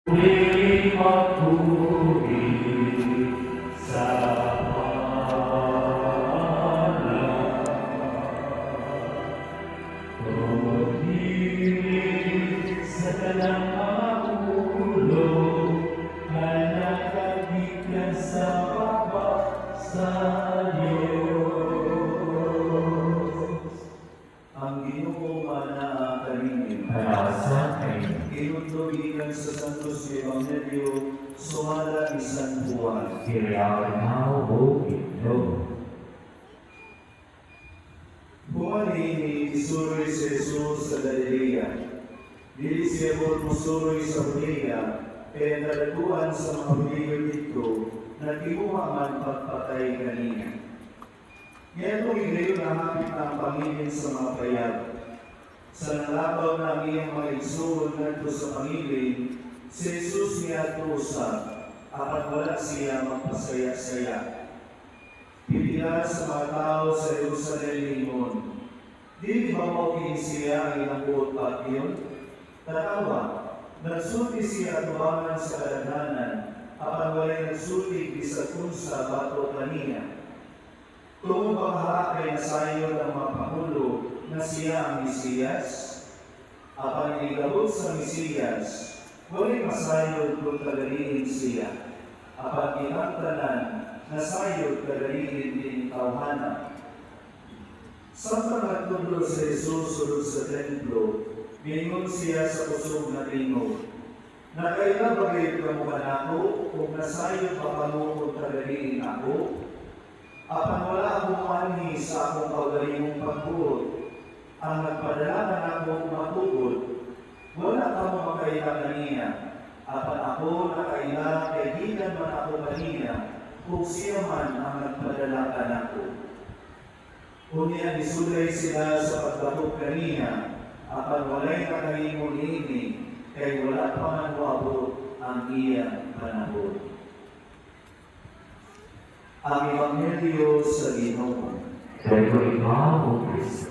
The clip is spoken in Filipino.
Di magpuri sa pangalan, pag-ibig sa kanang mga ulo, na nakagigyan sa baba sa Diyos. Ang Ginoo mana kanin Para kayo. inutugikan sa Santos Evangelyo sumala ni San Juan. Kaya mao ito. Bumali ni isuroy si Jesus sa Galilea. Dili siya musuroy sa Judea, kaya nalaguan sa mga Hudiyo dito na timuha man pagpatay kanina. Ngayon ngayon nahapit ang Panginoon sa mga payag. Sa nalabaw na iyang mga igsoon ngadto sa Panginoon, si Jesus niya tusa, apat wala siya magpasaya-saya. Pipila sa mga tao sa Jerusalem lingon. Di ba maukin siya ang inabuot pa iyon? Tatawa, nagsulti siya tuwangan sa kadaghanan, apan walay nagsulti bisag unsa bato kaniya. Kung panghaakay na sayo ng mga pangulo na siya ang Mesiyas, apan igabot sa Mesiyas, walay masayod kung kagalihin siya, apan inangtanan na sayod kagalihin din tawhana. Samtang nagtundo sa Jesus sulod sa templo, mingon siya sa kusog na tingog. Nakailan ba kayo kamuhan ako kung nasayod pa kamo kung kagalihin ako? Apan wala akong manhi sa akong kaugalingong pagbuot. Ang nagpadala na akong matugod, wala kamo makaila kanina. Apan ako nakaila kay gikan man ako kanina, kung siya man ang nagpadala kanako. Unya isulay sila sa pagbatok kanina, apan walay nakahimong ini, kay wala pa man moabot ang iya panahon. Ang Ebanghelyo sa Ginoo. Kaya ikaw, O Kristo.